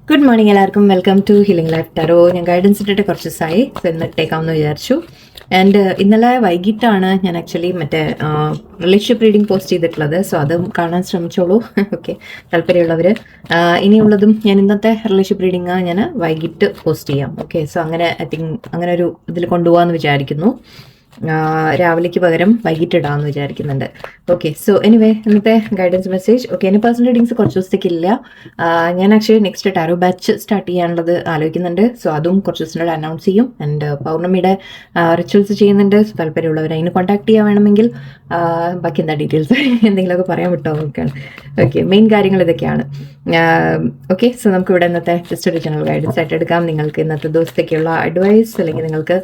Good morning എല്ലാവർക്കും. Welcome to healing life tarot. ഞാൻ guidance ഇട്ടിട്ട് കുറച്ച് ദിവസമായി, സോ ഇന്ന് ഇട്ടേക്കാമെന്ന് വിചാരിച്ചു. ആൻഡ് ഇന്നലെ വൈകിട്ടാണ് ഞാൻ ആക്ച്വലി മറ്റേ റിലേഷൻഷിപ്പ് റീഡിംഗ് പോസ്റ്റ് ചെയ്തിട്ടുള്ളത്. സോ അതും കാണാൻ ശ്രമിച്ചോളൂ. ഓക്കെ, താല്പര്യമുള്ളവർ. ഇനിയുള്ളതും ഞാൻ ഇന്നത്തെ റിലേഷൻഷിപ്പ് റീഡിംഗ് ഞാൻ വൈകിട്ട് പോസ്റ്റ് ചെയ്യാം. ഓക്കെ, സോ അങ്ങനെ ഐ തിങ്ക് അങ്ങനെ ഒരു ഇതിൽ കൊണ്ടുപോകാമെന്ന് വിചാരിക്കുന്നു. രാവിലേക്ക് പകരം വൈകിട്ടിടാമെന്ന് വിചാരിക്കുന്നുണ്ട്. ഓക്കെ, സോ എനിവേ ഇന്നത്തെ ഗൈഡൻസ് മെസ്സേജ്. ഓക്കെ, ഇനി പേഴ്സണൽ റീഡിങ്സ് കുറച്ച് ദിവസത്തേക്കില്ല. ഞാൻ actually next tarot batch start ചെയ്യാനുള്ളത് ആലോചിക്കുന്നുണ്ട്. സോ അതും കുറച്ച് ദിവസത്തിനോട് അനൗൺസ് ചെയ്യും. ആൻഡ് പൗർണമിയുടെ റിച്വൽസ് ചെയ്യുന്നുണ്ട്. താല്പര്യമുള്ളവർ അതിന് കോൺടാക്ട് ചെയ്യാൻ വേണമെങ്കിൽ ബാക്കി എന്താ ഡീറ്റെയിൽസ് എന്തെങ്കിലുമൊക്കെ പറയാൻ വിട്ടോ നോക്കുകയാണ്. ഓക്കെ, മെയിൻ കാര്യങ്ങൾ ഇതൊക്കെയാണ്. ഓക്കെ, സോ നമുക്ക് ഇവിടെ ഇന്നത്തെ ജസ്റ്റ് ഒരു ജനറൽ ഗൈഡൻസ് ആയിട്ട് എടുക്കാം. നിങ്ങൾക്ക് ഇന്നത്തെ ദിവസത്തേക്കുള്ള അഡ്വൈസ് അല്ലെങ്കിൽ നിങ്ങൾക്ക്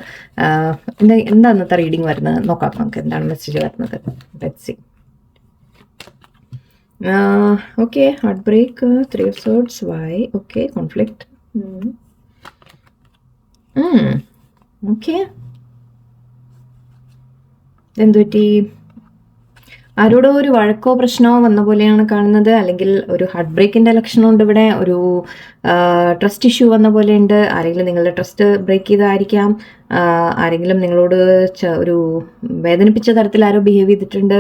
എന്താ ഇന്നത്തെ റീഡിംഗ് വരുന്നത് നോക്കാം. നമുക്ക് എന്താണ് മെസ്സേജ് വരുന്നത്. Let's see. Okay, heart break, 3 of Swords, why? Okay, conflict. Okay, എന്തുപറ്റി? ആരോടോ ഒരു വഴക്കോ പ്രശ്നമോ വന്ന പോലെയാണ് കാണുന്നത്. അല്ലെങ്കിൽ ഒരു ഹാർട്ട് ബ്രേക്കിന്റെ ലക്ഷണമുണ്ട് ഇവിടെ. ഒരു ട്രസ്റ്റ് ഇഷ്യൂ വന്ന പോലെയുണ്ട്. ആരെങ്കിലും നിങ്ങളുടെ ട്രസ്റ്റ് ബ്രേക്ക് ചെയ്തായിരിക്കാം. ആരെങ്കിലും നിങ്ങളോട് ഒരു വേദനിപ്പിച്ച തരത്തിൽ ആരോ ബിഹേവ് ചെയ്തിട്ടുണ്ട്.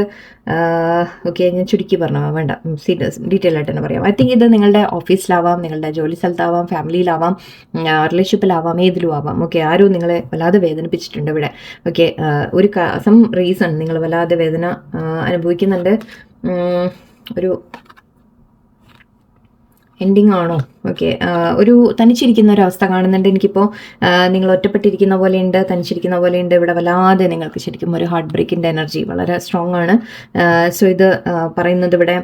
ഓക്കെ, ഞാൻ ചുരുക്കി പറഞ്ഞോ, വേണ്ട, സീരിയസ് ഡീറ്റെയിൽ ആയിട്ട് തന്നെ പറയാം. ഐ തിങ്ക് ഇത് നിങ്ങളുടെ ഓഫീസിലാവാം, നിങ്ങളുടെ ജോലി സ്ഥലത്താവാം, ഫാമിലിയിലാവാം, റിലേഷൻഷിപ്പിലാവാം, ഏതിലും ആവാം. ഓക്കെ, ആരോ നിങ്ങളെ വല്ലാതെ വേദനിപ്പിച്ചിട്ടുണ്ട് ഇവിടെ. ഓക്കെ, ഒരു സം റീസൺ നിങ്ങൾ വല്ലാതെ വേദന അനുഭവിക്കുന്നുണ്ട്. ഒരു എൻഡിങ് ആണോ? ഓക്കെ, ഒരു തനിച്ചിരിക്കുന്ന ഒരു അവസ്ഥ കാണുന്നുണ്ട് എനിക്കിപ്പോൾ. നിങ്ങൾ ഒറ്റപ്പെട്ടിരിക്കുന്ന പോലെയുണ്ട്, തനിച്ചിരിക്കുന്ന പോലെയുണ്ട്. ഇവിടെ വല്ലാതെ നിങ്ങൾക്ക് ശരിക്കും ഒരു ഹാർട്ട് ബ്രേക്കിൻ്റെ എനർജി വളരെ സ്ട്രോങ് ആണ്. സോ ഇത് പറയുന്നത് ഇവിടെ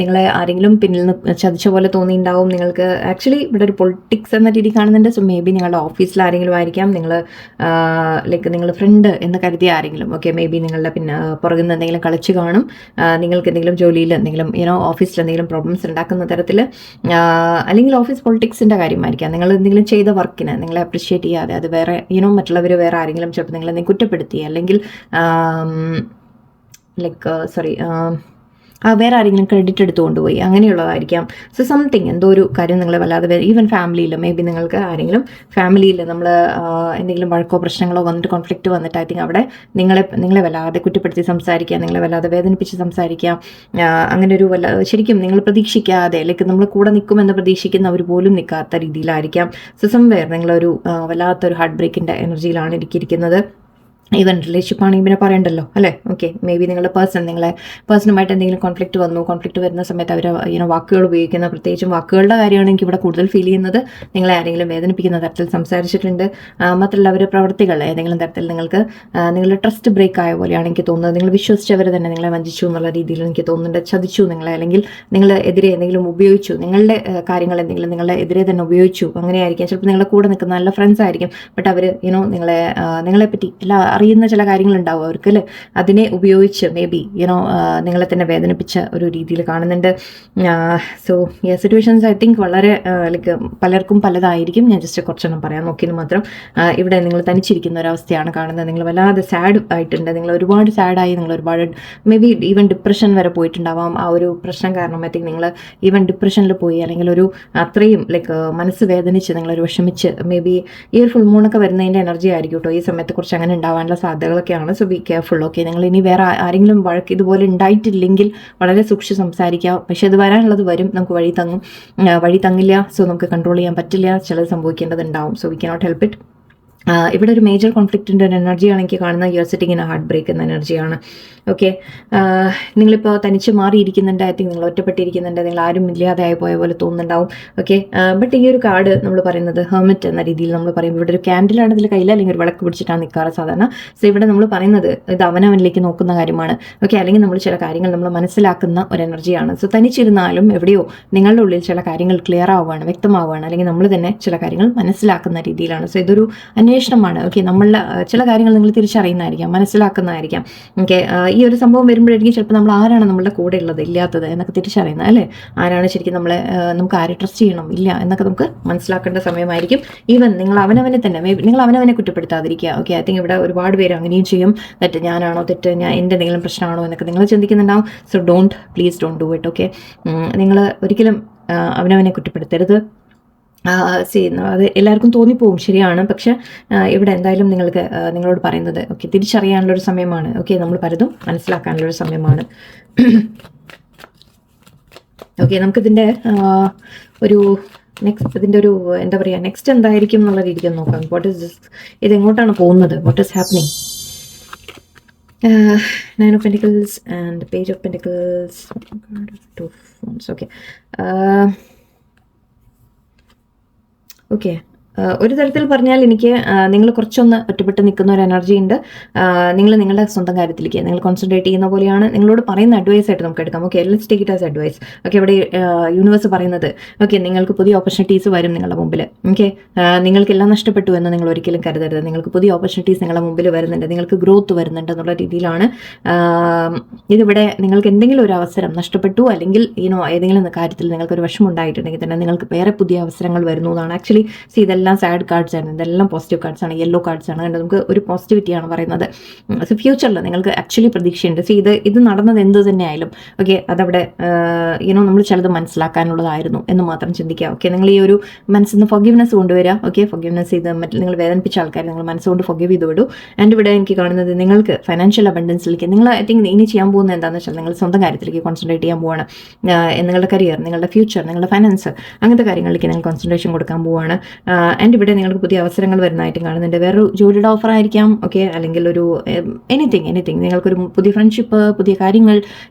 നിങ്ങളെ ആരെങ്കിലും പിന്നിൽ നിന്ന് ചതിച്ച പോലെ തോന്നിയിട്ടുണ്ടാവും നിങ്ങൾക്ക്. ആക്ച്വലി ഇവിടെ ഒരു പൊളിറ്റിക്സ് എന്ന രീതി കാണുന്നുണ്ട്. സോ മേ ബി നിങ്ങളുടെ ഓഫീസിൽ ആരെങ്കിലും ആയിരിക്കാം, നിങ്ങൾ ലൈക്ക് നിങ്ങൾ ഫ്രണ്ട് എന്ന് കരുതിയ ആരെങ്കിലും. ഓക്കെ, മേ ബി നിങ്ങളുടെ പിന്നെ പുറകിൽ നിന്ന് എന്തെങ്കിലും കളിച്ച് കാണും. നിങ്ങൾക്ക് എന്തെങ്കിലും ജോലിയിൽ എന്തെങ്കിലും ഓഫീസിൽ എന്തെങ്കിലും പ്രോബ്ലംസ് ഉണ്ടാക്കുന്ന തരത്തിൽ, അല്ലെങ്കിൽ ഓഫീസ് പൊളിറ്റിക്സിൻ്റെ കാര്യമായിരിക്കാം. നിങ്ങൾ എന്തെങ്കിലും ചെയ്ത വർക്കിന് നിങ്ങളെ അപ്രിഷ്യേറ്റ് ചെയ്യാതെ അത് വേറെ മറ്റുള്ളവർ വേറെ ആരെങ്കിലും ചിലപ്പോൾ നിങ്ങളെന്തെങ്കിലും കുറ്റപ്പെടുത്തി, അല്ലെങ്കിൽ വേറെ ആരെങ്കിലും ക്രെഡിറ്റ് എടുത്തു കൊണ്ടുപോയി, അങ്ങനെയുള്ളതായിരിക്കാം. സോ സംതിങ് എന്തോ ഒരു കാര്യം നിങ്ങളെ വല്ലാതെ, ഈവൻ ഫാമിലിയിൽ മേ ബി നിങ്ങൾക്ക് ആരെങ്കിലും ഫാമിലിയിൽ നമ്മൾ എന്തെങ്കിലും വഴക്കോ പ്രശ്നങ്ങളോ വന്നിട്ട് കോൺഫ്ലിക്റ്റ് വന്നിട്ട് ഐ തിങ്ക് അവിടെ നിങ്ങളെ വല്ലാതെ കുറ്റപ്പെടുത്തി സംസാരിക്കുക, നിങ്ങളെ വല്ലാതെ വേദനിപ്പിച്ച് സംസാരിക്കുക. അങ്ങനെ ഒരു ശരിക്കും നിങ്ങൾ പ്രതീക്ഷിക്കാതെ, ലൈക്ക് നമ്മൾ കൂടെ നിൽക്കുമെന്ന് പ്രതീക്ഷിക്കുന്നവർ പോലും നിൽക്കാത്ത രീതിയിലായിരിക്കാം. സോ സംവെയർ നിങ്ങളൊരു വല്ലാത്തൊരു ഹാർട്ട് ബ്രേക്കിൻ്റെ എനർജിയിലാണ് ഇരിക്കുന്നത്. ഈവൻ റിലേഷൻഷിപ്പ് ആണെങ്കിൽ പിന്നെ പറയണ്ടല്ലോ അല്ലേ. ഓക്കെ, മേ ബി നിങ്ങളുടെ പേഴ്സണുമായിട്ട് എന്തെങ്കിലും കോൺഫ്ലിക്റ്റ് വരുന്ന സമയത്ത് അവർ വാക്കുകൾ ഉപയോഗിക്കുന്ന, പ്രത്യേകിച്ചും വാക്കുകളുടെ കാര്യമാണ് എനിക്ക് ഇവിടെ കൂടുതൽ ഫീൽ ചെയ്യുന്നത്. നിങ്ങളെ ആരെങ്കിലും വേദനിപ്പിക്കുന്ന തരത്തിൽ സംസാരിച്ചിട്ടുണ്ട്. മാത്രമല്ല അവരുടെ പ്രവർത്തികൾ ഏതെങ്കിലും തരത്തിൽ നിങ്ങളുടെ ട്രസ്റ്റ് ബ്രേക്ക് ആയ പോലെയാണ് എനിക്ക് തോന്നുന്നത്. നിങ്ങൾ വിശ്വസിച്ചവർ തന്നെ നിങ്ങളെ വഞ്ചിച്ചു എന്നുള്ള രീതിയിൽ എനിക്ക് തോന്നുന്നുണ്ട്. ചതിച്ചു നിങ്ങളെ, അല്ലെങ്കിൽ നിങ്ങളെ എതിരെ എന്തെങ്കിലും ഉപയോഗിച്ചു, നിങ്ങളുടെ കാര്യങ്ങൾ എന്തെങ്കിലും നിങ്ങളുടെ എതിരെ തന്നെ ഉപയോഗിച്ചു. അങ്ങനെയായിരിക്കാം. ചിലപ്പോൾ നിങ്ങളുടെ കൂടെ നിൽക്കുന്ന നല്ല ഫ്രണ്ട്സ് ആയിരിക്കും, ബട്ട് അവർ നിങ്ങളെപ്പറ്റി അറിയുന്ന ചില കാര്യങ്ങളുണ്ടാവും അവർക്ക് അല്ലേ, അതിനെ ഉപയോഗിച്ച് മേ ബി നിങ്ങളെ തന്നെ വേദനിപ്പിച്ച ഒരു രീതിയിൽ കാണുന്നുണ്ട്. സോ സിറ്റുവേഷൻസ് ഐ തിങ്ക് വളരെ ലൈക്ക് പലർക്കും പലതായിരിക്കും. ഞാൻ ജസ്റ്റ് കുറച്ചെണ്ണം പറയാൻ നോക്കിയെന്ന് മാത്രം. ഇവിടെ നിങ്ങൾ തനിച്ചിരിക്കുന്ന ഒരവസ്ഥയാണ് കാണുന്നത്. നിങ്ങൾ വല്ലാതെ സാഡ് ആയിട്ടുണ്ട്. നിങ്ങൾ ഒരുപാട് സാഡായി, നിങ്ങൾ ഒരുപാട് മേ ബി ഈവൻ ഡിപ്രഷൻ വരെ പോയിട്ടുണ്ടാവാം. ആ ഒരു പ്രശ്നം കാരണം ഐ തിങ്ക് നിങ്ങൾ ഈവൻ ഡിപ്രഷനിൽ പോയി, അല്ലെങ്കിൽ ഒരു അത്രയും ലൈക്ക് മനസ്സ് വേദനിച്ച് നിങ്ങളൊരു വിഷമിച്ച്, മേ ബി ഈ ഒരു ഫുൾ മൂണൊക്കെ വരുന്നതിൻ്റെ എനർജി ആയിരിക്കും കേട്ടോ ഈ സമയത്ത് കുറച്ച് അങ്ങനെ ഉണ്ടാവാനുള്ള സാധ്യതകളൊക്കെയാണ്. So be careful. ഓക്കെ, നിങ്ങൾ ഇനി വേറെ ആരെങ്കിലും വഴക്ക് ഇതുപോലെ ഉണ്ടായിട്ടില്ലെങ്കിൽ വളരെ സൂക്ഷിച്ച് സംസാരിക്കുക. പക്ഷെ അത് വരാനുള്ളത് വരും, നമുക്ക് വഴി തങ്ങില്ല. സോ നമുക്ക് കൺട്രോൾ ചെയ്യാൻ പറ്റില്ല, ചിലത് സംഭവിക്കേണ്ടതുണ്ടാവും. So we cannot help it. ഇവിടെ ഒരു മേജർ കോൺഫ്ലിക്റ്റിൻ്റെ ഒരു എനർജിയാണ് എനിക്ക് കാണുന്നത്. You are sitting in a heartbreak എന്ന എനർജിയാണ്. ഓക്കെ, നിങ്ങളിപ്പോൾ തനിച്ച് മാറിയിരിക്കുന്നുണ്ട്. ഐ തിങ്ക് നിങ്ങൾ ഒറ്റപ്പെട്ടിരിക്കുന്നുണ്ട്. നിങ്ങൾ ആരും ഇല്ലാതെ ആയി പോയ പോലെ തോന്നുന്നുണ്ടാവും. ഓക്കെ, ബട്ട് ഈ ഒരു കാർഡ് നമ്മൾ പറയുന്നത് ഹെർമിറ്റ് എന്ന രീതിയിൽ നമ്മൾ പറയുമ്പോൾ ഇവിടെ ഒരു ക്യാൻഡിലാണ് ഇതിൽ കയ്യിൽ, അല്ലെങ്കിൽ ഒരു വിളക്ക് പിടിച്ചിട്ടാണ് നിൽക്കാറ് സാധാരണ. സോ ഇവിടെ നമ്മൾ പറയുന്നത് ഇത് അവനവനിലേക്ക് നോക്കുന്ന കാര്യമാണ്. ഓക്കെ, അല്ലെങ്കിൽ നമ്മൾ ചില കാര്യങ്ങൾ നമ്മൾ മനസ്സിലാക്കുന്ന ഒരു എനർജിയാണ്. സോ തനിച്ചിരുന്നാലും എവിടെയോ നിങ്ങളുടെ ഉള്ളിൽ ചില കാര്യങ്ങൾ ക്ലിയർ ആവുകയാണ്, വ്യക്തമാവുകയാണ്, അല്ലെങ്കിൽ നമ്മൾ തന്നെ ചില കാര്യങ്ങൾ മനസ്സിലാക്കുന്ന രീതിയിലാണ്. സോ ഇതൊരു അന്വേഷണമാണ്. ഓക്കെ, നമ്മളുടെ ചില കാര്യങ്ങൾ നിങ്ങൾ തിരിച്ചറിയുന്നതായിരിക്കാം, മനസ്സിലാക്കുന്നതായിരിക്കാം. ഓക്കെ, ഈ ഒരു സംഭവം വരുമ്പോഴായിരിക്കും ചിലപ്പോൾ നമ്മൾ ആരാണ് നമ്മളുടെ കൂടെ ഉള്ളത് ഇല്ലാത്തത് എന്നൊക്കെ തിരിച്ചറിയുന്നത്, അല്ലേ? ആരാണ് ശരിക്കും നമ്മളെ, നമുക്ക് ആരെ ട്രസ്റ്റ് ചെയ്യണം ഇല്ല എന്നൊക്കെ നമുക്ക് മനസ്സിലാക്കേണ്ട സമയമായിരിക്കും. ഈവൻ നിങ്ങൾ അവനവനെ തന്നെ നിങ്ങൾ അവനവനെ കുറ്റപ്പെടുത്താതിരിക്കുക. ഓക്കെ, ഐ തിങ്ക് ഇവിടെ ഒരുപാട് പേര് അങ്ങനെയും ചെയ്യും. തെറ്റ് ഞാനാണോ, തെറ്റ് ഞാൻ എൻ്റെ എന്തെങ്കിലും പ്രശ്നമാണോ എന്നൊക്കെ നിങ്ങൾ ചിന്തിക്കുന്നുണ്ടാവും. So please don't do it. Okay, നിങ്ങൾ ഒരിക്കലും അവനവനെ കുറ്റപ്പെടുത്തരുത്. അത് എല്ലാവർക്കും തോന്നിപ്പോവും, ശരിയാണ്. പക്ഷെ ഇവിടെ എന്തായാലും നിങ്ങൾക്ക് നിങ്ങളോട് പറയുന്നത് ഓക്കെ, തിരിച്ചറിയാനുള്ളൊരു സമയമാണ്. ഓക്കെ, നമ്മൾ പലതും മനസ്സിലാക്കാനുള്ളൊരു സമയമാണ്. ഓക്കെ, നമുക്കിതിൻ്റെ ഒരു ഇതിൻ്റെ ഒരു എന്താ പറയുക, നെക്സ്റ്റ് എന്തായിരിക്കും എന്നുള്ള രീതിക്ക് നോക്കാം. വാട്ട് ഈസ് ദിസ്, ഇത് എങ്ങോട്ടാണ് പോകുന്നത്, what is happening. Nine of Pentacles and Page of Pentacles. Two of Wands. Okay. Okay. ഒരു തരത്തിൽ പറഞ്ഞാൽ എനിക്ക് നിങ്ങൾ കുറച്ചൊന്ന് ഒറ്റപ്പെട്ട് നിൽക്കുന്ന ഒരു എനർജി ഉണ്ട്. നിങ്ങൾ നിങ്ങളുടെ സ്വന്തം കാര്യത്തിലേക്ക് നിങ്ങൾ കോൺസെൻട്രേറ്റ് ചെയ്യുന്ന പോലെയാണ്. നിങ്ങളോട് പറയുന്ന അഡ്വൈസ് ആയിട്ട് നമുക്ക് എടുക്കാം. Okay, let's take it as advice. Okay, ഇവിടെ യൂണിവേഴ്സ് പറയുന്നത് ഓക്കെ, നിങ്ങൾക്ക് പുതിയ ഓപ്പർച്യൂണിറ്റീസ് വരും നിങ്ങളുടെ മുമ്പിൽ. ഓക്കെ, നിങ്ങൾക്കെല്ലാം നഷ്ടപ്പെട്ടു എന്ന് നിങ്ങൾ ഒരിക്കലും കരുതരുത്. നിങ്ങൾക്ക് പുതിയ ഓപ്പർച്യൂണിറ്റീസ് നിങ്ങളുടെ മുമ്പിൽ വരുന്നുണ്ട്, നിങ്ങൾക്ക് ഗ്രോത്ത് വരുന്നുണ്ട് എന്നുള്ള രീതിയിലാണ് ഇതിവിടെ. നിങ്ങൾക്ക് എന്തെങ്കിലും ഒരു അവസരം നഷ്ടപ്പെട്ടു, അല്ലെങ്കിൽ ഏതെങ്കിലും കാര്യത്തിൽ നിങ്ങൾക്കൊരു വിഷമം ഉണ്ടായിട്ടുണ്ടെങ്കിൽ തന്നെ നിങ്ങൾക്ക് വേറെ പുതിയ അവസരങ്ങൾ വരുന്നു എന്നാണ്. ആക്ച്വലി ഇതെല്ലാം സാഡ് കാർഡ്സ് ആണ്, ഇതെല്ലാം പോസിറ്റീവ് കാർഡ്സ് ആണ്, യെല്ലോ കാർഡ്സ് ആണ്. നമുക്ക് ഒരു പോസിറ്റിവിറ്റിയാണ് പറയുന്നത്. സോ ഫ്യൂച്ചറിൽ നിങ്ങൾക്ക് ആക്ച്വലി പ്രതീക്ഷയുണ്ട്. ഇത് നടന്നത് എന്ത് തന്നെയായാലും ഓക്കെ, അതവിടെ നമ്മൾ ചിലത് മനസ്സിലാക്കാനുള്ളതായിരുന്നു എന്ന് മാത്രം ചിന്തിക്കുക. ഓക്കെ, നിങ്ങൾ ഈ ഒരു മനസ്സിൽ നിന്ന് ഫൊഗീവ്നെസ് കൊണ്ടുവരിക. ഓക്കെ, ഫൊഗീവ്നെസ് ചെയ്ത് നിങ്ങൾ വേദനിപ്പിച്ച ആൾക്കാരെ നിങ്ങൾ മനസ്സുകൊണ്ട് ഫൊഗീവ് ചെയ്ത് വിടൂ. ആൻഡ് ഇവിടെ എനിക്ക് കാണുന്നത് നിങ്ങൾക്ക് ഫൈനാൻഷ്യൽ അബണ്ടൻസിലേക്ക് നിങ്ങൾ ഐ തിങ്ക് ഇനി ചെയ്യാൻ പോകുന്നത് എന്താണെന്ന് വെച്ചാൽ നിങ്ങൾ സ്വന്തം കാര്യത്തിലേക്ക് കോൺസെൻട്രേറ്റ് ചെയ്യാൻ പോവാണ്. നിങ്ങളുടെ കരിയർ, നിങ്ങളുടെ ഫ്യൂച്ചർ, നിങ്ങളുടെ ഫൈനാൻസ്, അങ്ങനത്തെ കാര്യങ്ങളിലേക്ക് നിങ്ങൾ കോൺസെൻട്രേഷൻ കൊടുക്കാൻ പോവാണ്. ആൻഡ് ഇവിടെ നിങ്ങൾക്ക് പുതിയ അവസരങ്ങൾ വരുന്നതായിട്ടും കാണുന്നുണ്ട്. വേറൊരു ജോലിയുടെ ഓഫർ ആയിരിക്കാം. ഓക്കെ, അല്ലെങ്കിൽ ഒരു എനിത്തിങ് നിങ്ങൾക്കൊരു പുതിയ ഫ്രണ്ട്ഷിപ്പ്, പുതിയ കാര്യങ്ങൾ,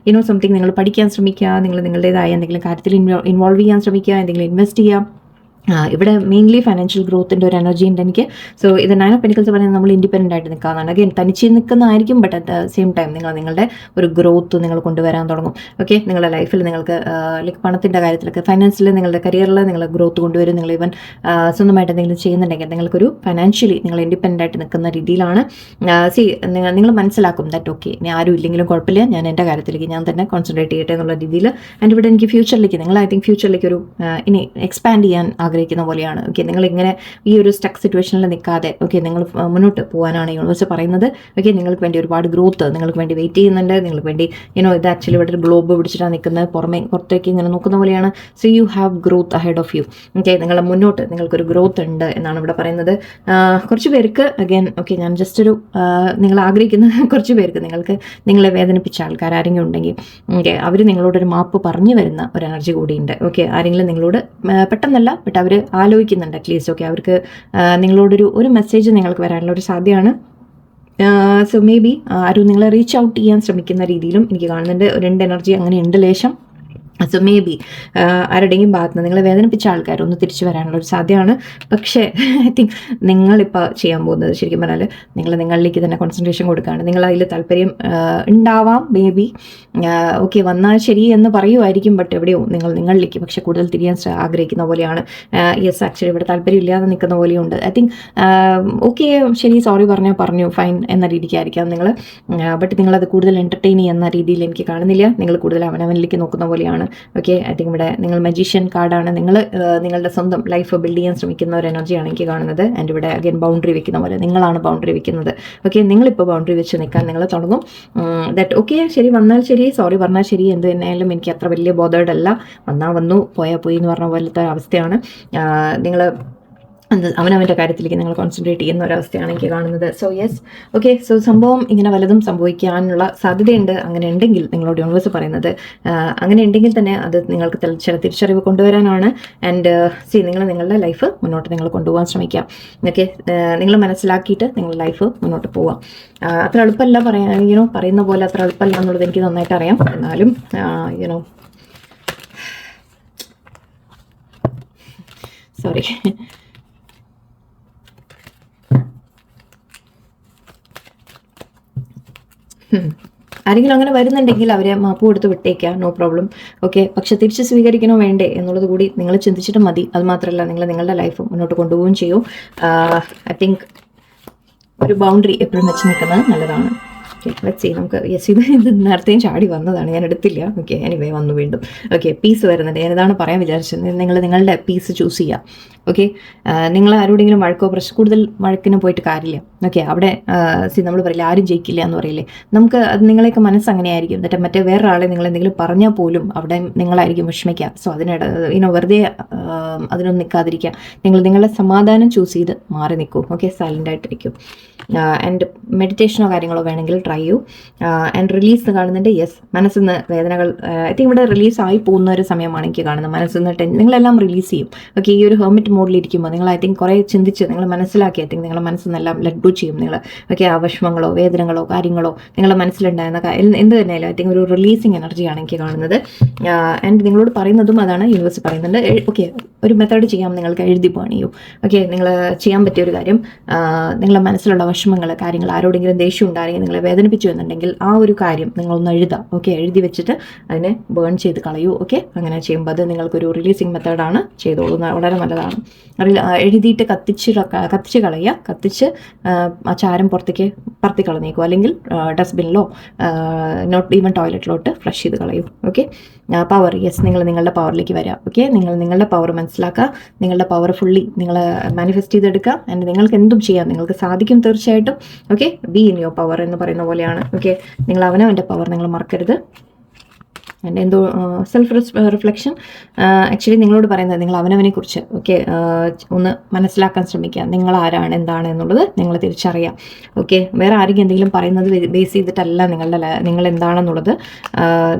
സംതിങ് നിങ്ങൾ പഠിക്കാൻ ശ്രമിക്കുക. നിങ്ങൾ നിങ്ങളുടേതായ എന്തെങ്കിലും കാര്യത്തിൽ ഇൻവോൾവ് ചെയ്യാൻ ശ്രമിക്കുക, എന്തെങ്കിലും ഇൻവെസ്റ്റ് ചെയ്യുക. ഇവിടെ മെയിൻലി ഫൈനാൻഷ്യൽ ഗ്രോത്തിൻ്റെ ഒരു എനർജി ഉണ്ട് എനിക്ക്. സോ ഇത് നയൻ ഓഫ് പെന്റിക്കിൾസ് പറയുന്നത് നമ്മൾ ഇൻഡിപെൻഡൻ്റ് ആയിട്ട് നിൽക്കാവുന്നതാണ്. അഗൈൻ തനിച്ച് നിൽക്കുന്നതായിരിക്കും, but at the same time നിങ്ങളുടെ ഒരു ഗ്രോത്ത് നിങ്ങൾ കൊണ്ടുവരാൻ തുടങ്ങും. ഓക്കെ, നിങ്ങളുടെ ലൈഫിൽ നിങ്ങൾക്ക് ലൈക്ക് പണത്തിൻ്റെ കാര്യത്തിലൊക്കെ, ഫൈനാൻസിൽ, നിങ്ങളുടെ കരിയറിൽ നിങ്ങൾ ഗ്രോത്ത് കൊണ്ടുവരും. നിങ്ങൾ ഈവൻ സ്വന്തമായിട്ട് എന്തെങ്കിലും ചെയ്യുന്നുണ്ടെങ്കിൽ നിങ്ങൾക്കൊരു ഫൈനാൻഷ്യലി നിങ്ങൾ ഇൻഡിപെൻഡൻ്റ് ആയിട്ട് നിൽക്കുന്ന രീതിയിലാണ്. നിങ്ങൾ മനസ്സിലാക്കും ദാറ്റ് ഓക്കെ, ഇനി ആരും ഇല്ലെങ്കിലും കുഴപ്പമില്ല, ഞാൻ എൻ്റെ കാര്യത്തിലേക്ക് ഞാൻ തന്നെ കോൺസെൻട്രേറ്റ് ചെയ്യട്ടെ എന്നുള്ള രീതിയിൽ. ആൻഡ് ഇവിടെ എനിക്ക് ഫ്യൂച്ചറിലേക്ക് നിങ്ങൾ ഐ തിങ്ക് ഫ്യൂച്ചറിലേക്ക് ഒരു ഇനി എക്സ്പാൻഡ് ചെയ്യാൻ ആഗ്രഹിക്കുന്ന പോലെയാണ്. ഓക്കെ, നിങ്ങൾ ഇങ്ങനെ ഈ ഒരു സ്റ്റക്ക് സിറ്റുവേഷനിൽ നിൽക്കാതെ ഓക്കെ, നിങ്ങൾ മുന്നോട്ട് പോകാനാണ് യൂണിവേഴ്സ് പറയുന്നത്. ഓക്കെ, നിങ്ങൾക്ക് വേണ്ടി ഒരുപാട് ഗ്രോത്ത് നിങ്ങൾക്ക് വേണ്ടി വെയിറ്റ് ചെയ്യുന്നുണ്ട്. നിങ്ങൾക്ക് വേണ്ടി ഇത് ആക്ച്വലി ഇവിടെ ഒരു ഗ്ലോബ് പിടിച്ചിട്ടാണ് നിൽക്കുന്നത്, പുറത്തേക്ക് ഇങ്ങനെ നോക്കുന്ന പോലെയാണ്. So you have growth ahead of you. Okay, നിങ്ങളുടെ മുന്നോട്ട് നിങ്ങൾക്കൊരു ഗ്രോത്ത് ഉണ്ട് എന്നാണ് ഇവിടെ പറയുന്നത്. കുറച്ച് പേർക്ക് അഗൈൻ ഓക്കെ, ഞാൻ ജസ്റ്റ് ഒരു നിങ്ങൾ ആഗ്രഹിക്കുന്ന കുറച്ച് പേർക്ക് നിങ്ങളെ വേദനിപ്പിച്ച ആൾക്കാർ ആരെങ്കിലും ഉണ്ടെങ്കിൽ ഓക്കെ, അവർ നിങ്ങളോടൊരു മാപ്പ് പറഞ്ഞു വരുന്ന ഒരു എനർജി കൂടിയുണ്ട്. ഓക്കെ, ആരെങ്കിലും നിങ്ങളോട് പെട്ടെന്നല്ല ബട്ട് അവർ ആലോചിക്കുന്നുണ്ട് അറ്റ്ലീസ്റ്റ്. ഓക്കെ, അവർക്ക് നിങ്ങളോടൊരു മെസ്സേജ് നിങ്ങൾക്ക് വരാനുള്ള ഒരു സാധ്യതയാണ്. സോ മേ ബി ആരും നിങ്ങളെ റീച്ച് ഔട്ട് ചെയ്യാൻ ശ്രമിക്കുന്ന രീതിയിലും എനിക്ക് കാണുന്നുണ്ട്. രണ്ട് എനർജി അങ്ങനെ ഉണ്ട് ലേശം. സോ മേ ബി ആരുടെയും ഭാഗത്ത് നിന്ന് നിങ്ങളെ വേദനിപ്പിച്ച ആൾക്കാരൊന്ന് തിരിച്ചു വരാനുള്ളൊരു സാധ്യതയാണ്. പക്ഷേ ഐ തിങ്ക് നിങ്ങളിപ്പോൾ ചെയ്യാൻ പോകുന്നത് ശരിക്കും പറഞ്ഞാൽ നിങ്ങളിലേക്ക് തന്നെ കോൺസെൻട്രേഷൻ കൊടുക്കുകയാണ്. നിങ്ങൾ അതിൽ താല്പര്യം ഉണ്ടാവാം മേ ബി. ഓക്കെ, വന്നാൽ ശരി എന്ന് പറയുമായിരിക്കും, ബട്ട് എവിടെയോ നിങ്ങളിലേക്ക് പക്ഷേ കൂടുതൽ തിരിയാൻ ആഗ്രഹിക്കുന്ന പോലെയാണ്. യെസ്, ആക്ച്വലി ഇവിടെ താല്പര്യം ഇല്ലാതെ നിൽക്കുന്ന പോലെയുണ്ട്. ഐ തിങ്ക് ഓക്കെ, ശരി, സോറി പറഞ്ഞു ഫൈൻ എന്ന രീതിക്കായിരിക്കാം നിങ്ങൾ, ബട്ട് നിങ്ങളത് കൂടുതൽ എൻ്റർടൈൻ ചെയ്യുന്ന രീതിയിൽ എനിക്ക് കാണുന്നില്ല. നിങ്ങൾ കൂടുതൽ അവനവനിലേക്ക് നോക്കുന്ന പോലെയാണ്. ഓക്കെ, ഐ തിങ്ക് ഇവിടെ നിങ്ങൾ മജീഷ്യൻ കാർഡാണ്. നിങ്ങളുടെ സ്വന്തം ലൈഫ് ബിൽഡ് ചെയ്യാൻ ശ്രമിക്കുന്ന ഒരു എനർജിയാണ് എനിക്ക് കാണുന്നത്. ആൻഡ് ഇവിടെ അഗൈൻ ബൗണ്ടറി വെക്കുന്ന പോലെ നിങ്ങളാണ് ബൗണ്ടറി വെക്കുന്നത്. ഓക്കെ, നിങ്ങളിപ്പോൾ ബൗണ്ടറി വെച്ച് നിൽക്കാൻ നിങ്ങൾ തുടങ്ങും. ദാറ്റ് ഓക്കെ, ശരി, വന്നാൽ ശരി, സോറി പറഞ്ഞാൽ ശരി, എന്ത് തന്നെയായാലും എനിക്ക് അത്ര വലിയ ബോധേഡ് അല്ല, വന്നാൽ വന്നു പോയാൽ പോയി എന്ന് പറഞ്ഞ പോലത്തെ അവസ്ഥയാണ്. നിങ്ങൾ അവനവൻ്റെ കാര്യത്തിലേക്ക് നിങ്ങൾ കോൺസെൻട്രേറ്റ് ചെയ്യുന്ന ഒരവസ്ഥയാണ് എനിക്ക് കാണുന്നത്. സോ യെസ്, ഓക്കെ, സോ സംഭവം ഇങ്ങനെ വലതും സംഭവിക്കാനുള്ള സാധ്യതയുണ്ട്. അങ്ങനെ ഉണ്ടെങ്കിൽ നിങ്ങളോട് യൂണിവേഴ്സ് പറയുന്നത് അങ്ങനെ ഉണ്ടെങ്കിൽ തന്നെ അത് നിങ്ങൾക്ക് ചില തിരിച്ചറിവ് കൊണ്ടുവരാനാണ്. ആൻഡ് നിങ്ങൾ നിങ്ങളുടെ ലൈഫ് മുന്നോട്ട് നിങ്ങൾ കൊണ്ടുപോകാൻ ശ്രമിക്കാം. ഓക്കെ, നിങ്ങൾ മനസ്സിലാക്കിയിട്ട് നിങ്ങളുടെ ലൈഫ് മുന്നോട്ട് പോവാം. അത്ര എളുപ്പമല്ല പറയുന്ന പോലെ അത്ര എളുപ്പമല്ല എന്നുള്ളത് എനിക്ക് നന്നായിട്ട് അറിയാം. എന്നാലും സോറി, ആരെങ്കിലും അങ്ങനെ വരുന്നുണ്ടെങ്കിൽ അവരെ മാപ്പ് കൊടുത്ത് വിട്ടേക്കുക, നോ പ്രോബ്ലം. ഓക്കെ, പക്ഷെ തിരിച്ച് സ്വീകരിക്കണോ വേണ്ടേ എന്നുള്ളത് കൂടി നിങ്ങൾ ചിന്തിച്ചിട്ട് മതി. അത് മാത്രമല്ല നിങ്ങൾ നിങ്ങളുടെ ലൈഫ് മുന്നോട്ട് കൊണ്ടുപോവുകയും ചെയ്യും. ഐ തിങ്ക് ഒരു ബൗണ്ടറി എപ്പോഴും വെച്ച് നിൽക്കുന്നത് നല്ലതാണ്. Okay, let's see. നമുക്ക് ഇത് നേരത്തെയും ചാടി വന്നതാണ്, ഞാൻ എടുത്തില്ല. ഓക്കെ, എനിവേ വന്നു വീണ്ടും. ഓക്കെ, പീസ് വരുന്നുണ്ട്. ഞാനിതാണ് പറയാൻ വിചാരിച്ചത്. നിങ്ങൾ നിങ്ങളുടെ പീസ് ചൂസ് ചെയ്യുക. ഓക്കെ, നിങ്ങൾ ആരോടെങ്കിലും വഴക്കോ കൂടുതൽ വഴക്കിന് പോയിട്ട് കാര്യമില്ല. ഓക്കെ, അവിടെ നമ്മൾ പറയില്ല ആരും ജയിക്കില്ല എന്ന് പറയില്ലേ. നമുക്ക് അത് നിങ്ങളെയൊക്കെ മനസ്സ് അങ്ങനെയായിരിക്കും. എന്നിട്ട് മറ്റേ വേറൊരാളെ നിങ്ങൾ എന്തെങ്കിലും പറഞ്ഞാൽ പോലും അവിടെ നിങ്ങളായിരിക്കും വിഷമിക്കുക. സോ വെറുതെ അതിനൊന്നും നിൽക്കാതിരിക്കുക. നിങ്ങളുടെ സമാധാനം ചൂസ് ചെയ്ത് മാറി നിൽക്കൂ. ഓക്കെ, സൈലൻ്റ് ആയിട്ടിരിക്കും. ആൻഡ് മെഡിറ്റേഷനോ കാര്യങ്ങളോ വേണമെങ്കിൽ ട്രൈ ചെയ്യൂ. ആൻഡ് റിലീസ് കാണുന്നുണ്ട്. യെസ്, മനസ്സിൽ നിന്ന് വേദനകൾ ഐ തിങ്ക് ഇവിടെ റിലീസ് ആയി പോകുന്ന ഒരു സമയമാണ് എനിക്ക് കാണുന്നത്. മനസ്സിൽ നിന്ന് നിങ്ങളെല്ലാം റിലീസ് ചെയ്യും. ഓക്കെ, ഈ ഒരു ഹെർമിറ്റ് മോഡിലിരിക്കുമ്പോൾ നിങ്ങൾ ഐ തിങ്ക് കുറേ ചിന്തിച്ച് നിങ്ങൾ മനസ്സിലാക്കി ഐ തിങ്ക് നിങ്ങളുടെ മനസ്സിനെല്ലാം ലെറ്റ് ഗോ ചെയ്യും. നിങ്ങൾ ഓക്കെ, ആ വിഷമങ്ങളോ വേദനകളോ കാര്യങ്ങളോ നിങ്ങളുടെ മനസ്സിലുണ്ടായിരുന്ന എന്ത് തന്നെയാലും ഐ തിങ്ക് ഒരു റിലീസിങ് എനർജിയാണ് എനിക്ക് കാണുന്നത്. ആൻഡ് നിങ്ങളോട് പറയുന്നതും അതാണ്, യൂണിവേഴ്സ് പറയുന്നുണ്ട്. ഓക്കെ, ഒരു മെത്തേഡ് ചെയ്യാം, നിങ്ങൾക്ക് എഴുതി പണി ചെയ്യൂ. ഓക്കെ, നിങ്ങൾ ചെയ്യാൻ പറ്റിയ ഒരു കാര്യം, നിങ്ങളുടെ മനസ്സിലുള്ള വിഷമങ്ങൾ കാര്യങ്ങൾ ആരോടെങ്കിലും ദേഷ്യം ഉണ്ടായിരുന്നെങ്കിൽ നിങ്ങളെ വേദനിപ്പിച്ചു എന്നുണ്ടെങ്കിൽ ആ ഒരു കാര്യം നിങ്ങളൊന്ന് എഴുതാം. ഓക്കെ, എഴുതി വെച്ചിട്ട് അതിനെ ബേൺ ചെയ്ത് കളയൂ. ഓക്കെ, അങ്ങനെ ചെയ്യുമ്പോൾ അത് നിങ്ങൾക്കൊരു റിലീസിങ് മെത്തേഡാണ്, ചെയ്തോളൂ, വളരെ നല്ലതാണ്. എഴുതിയിട്ട് കത്തിച്ച് കളയുക. കത്തിച്ച് ആ ചാരം പുറത്തേക്ക് പറത്തി കളഞ്ഞേക്കും, അല്ലെങ്കിൽ ഡസ്റ്റ്ബിനിലോ നോട്ട് ഈവൻ ടോയ്ലറ്റിലോട്ട് ഫ്ലഷ് ചെയ്ത് കളയൂ. Okay, power. യെസ്, നിങ്ങളുടെ പവറിലേക്ക് വരാം. ഓക്കെ, നിങ്ങളുടെ പവർ മനസ്സിലാക്കുക. നിങ്ങളുടെ പവർ ഫുള്ളി നിങ്ങൾ മാനിഫെസ്റ്റ് ചെയ്തെടുക്കുക. ആൻഡ് നിങ്ങൾക്ക് എന്തും ചെയ്യാം, നിങ്ങൾക്ക് സാധിക്കും തീർച്ചയായിട്ടും. Okay, be in your power എന്ന് പറയുന്ന പോലെയാണ്. ഓക്കെ, നിങ്ങൾ അവനവൻ്റെ പവർ നിങ്ങൾ മറക്കരുത്. എൻ്റെ എന്തോ സെൽഫ് റിഫ്ലക്ഷൻ ആക്ച്വലി നിങ്ങളോട് പറയുന്നത് നിങ്ങൾ അവനവനെ കുറിച്ച് ഓക്കെ ഒന്ന് മനസ്സിലാക്കാൻ ശ്രമിക്കുക. നിങ്ങൾ ആരാണ് എന്താണ് എന്നുള്ളത് നിങ്ങൾ തിരിച്ചറിയാം. ഓക്കെ, വേറെ ആരെങ്കിലും എന്തെങ്കിലും പറയുന്നത് ബേസ് ചെയ്തിട്ടല്ല നിങ്ങൾ എന്താണെന്നുള്ളത്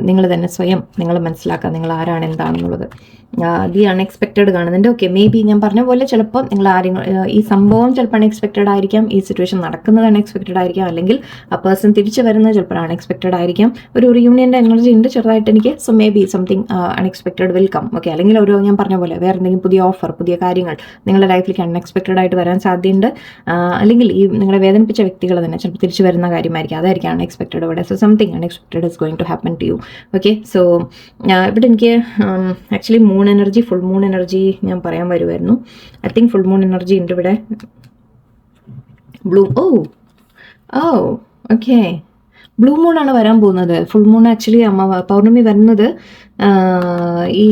നിങ്ങൾ തന്നെ സ്വയം നിങ്ങൾ മനസ്സിലാക്കുക, നിങ്ങൾ ആരാണ് എന്താണെന്നുള്ളത്. ദി അൺഎക്സ്പെക്റ്റഡ് കാണുന്നുണ്ട്. ഓക്കെ, മേ ബി ഞാൻ പറഞ്ഞ പോലെ ചിലപ്പോൾ നിങ്ങൾ ഈ സംഭവം ചിലപ്പോൾ അൺഎക്സ്പെക്റ്റഡ് ആയിരിക്കാം, ഈ സിറ്റുവേഷൻ നടക്കുന്നത് അൺഎക്സ്പെക്റ്റഡ് ആയിരിക്കാം, അല്ലെങ്കിൽ ആ പേഴ്സൺ തിരിച്ചു വരുന്നത് ചിലപ്പോൾ അൺഎക്സ്പെക്റ്റഡ് ആയിരിക്കാം. ഒരു റിയൂണിയൻ്റെ എനർജി ഉണ്ട് ചെറുതായിട്ട് എനിക്ക്. So maybe something unexpected will come. Okay, അല്ലെങ്കിൽ ഞാൻ പറഞ്ഞ പോലെ വേറെ എന്തെങ്കിലും പുതിയ ഓഫർ, പുതിയ കാര്യങ്ങൾ നിങ്ങളുടെ ലൈഫിലേക്ക് അൺഎക്സ്പെക്റ്റഡ് ആയിട്ട് വരാൻ സാധ്യതയുണ്ട്. അല്ലെങ്കിൽ ഈ നിങ്ങളെ വേദനിപ്പിച്ച വ്യക്തികൾ തന്നെ ചിലപ്പോൾ തിരിച്ചു വരുന്ന കാര്യമായിരിക്കും, അതായിരിക്കും അൺഎക്സ്പെക്റ്റഡ് ഇവിടെ. So something unexpected is going to happen to you. Okay, so ഇവിടെ എനിക്ക് actually moon energy, full moon energy ഞാൻ പറയാൻ വരുമായിരുന്നു. I think full moon energy ഉണ്ട് ഇവിടെ. ഓക്കെ, ബ്ലൂ മൂൺ ആണ് വരാൻ പോകുന്നത്. ഫുൾ മൂൺ ആക്ച്വലി പൗർണമി വരുന്നത് ഈ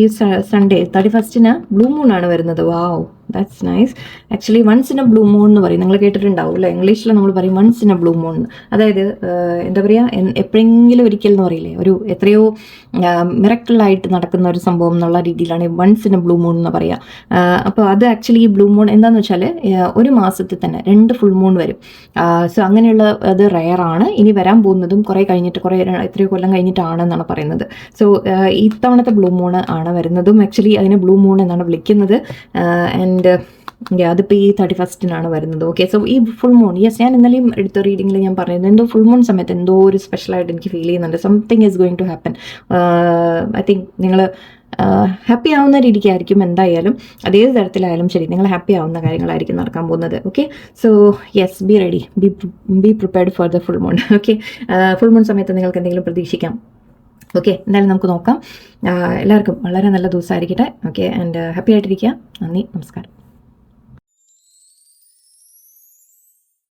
സൺഡേ 31 ബ്ലൂ മൂൺ ആണ് വരുന്നത്. Wow, that's nice. Actually once in a blue moon എന്ന് പറയും, നിങ്ങൾ കേട്ടിട്ടുണ്ടാവും അല്ലേ? ഇംഗ്ലീഷിൽ നമ്മൾ പറയും once in a blue moon. അതായത് എന്താ പറയുക, എപ്പോഴെങ്കിലും ഒരിക്കൽ എന്ന് പറയില്ലേ, ഒരു എത്രയോ മിറക്കിളായിട്ട് നടക്കുന്ന ഒരു സംഭവം എന്നുള്ള രീതിയിലാണ് once in a blue moon എന്ന് പറയുക. അപ്പോൾ അത് ആക്ച്വലി ഈ ബ്ലൂ മൂൺ എന്താണെന്ന് വെച്ചാൽ ഒരു മാസത്തിൽ തന്നെ 2 ഫുൾ മൂൺ വരും. സോ അങ്ങനെയുള്ള അത് റെയറാണ്. ഇനി വരാൻ പോകുന്നതും കുറേ കഴിഞ്ഞിട്ട് എത്രയോ കൊല്ലം കഴിഞ്ഞിട്ടാണെന്നാണ് പറയുന്നത്. സോ ഇത്തവണത്തെ ബ്ലൂ മൂൺ ആണ് വരുന്നതും ആക്ച്വലി അതിനെ ബ്ലൂ മൂൺ എന്നാണ് വിളിക്കുന്നത്. ആൻഡ് അതിപ്പോൾ ഈ 31 വരുന്നത്. ഓക്കെ, സോ ഈ ഫുൾ മൂൺ, യെസ്, ഞാൻ ഇന്നലെയും എടുത്ത റീഡിങ്ങിൽ ഞാൻ പറഞ്ഞത് എന്തോ ഫുൾ മൂൺ സമയത്ത് എന്തോ ഒരു സ്പെഷ്യലായിട്ട് എനിക്ക് ഫീൽ ചെയ്യുന്നുണ്ട്. Something is going to happen. I think നിങ്ങൾ ഹാപ്പി ആവുന്ന രീതിക്കായിരിക്കും. എന്തായാലും അതേത് തരത്തിലായാലും ശരി, നിങ്ങൾ ഹാപ്പി ആവുന്ന കാര്യങ്ങളായിരിക്കും നടക്കാൻ പോകുന്നത്. Okay, so yes, be ready, be prepared for the full moon. Okay, full moon സമയത്ത് നിങ്ങൾക്ക് എന്തെങ്കിലും പ്രതീക്ഷിക്കാം. ഓക്കെ, എന്തായാലും നമുക്ക് നോക്കാം. എല്ലാവർക്കും വളരെ നല്ല ദിവസമായിരിക്കട്ടെ. ഓക്കെ, ആൻഡ് ഹാപ്പി ആയിട്ടിരിക്കുക. നന്ദി, നമസ്കാരം.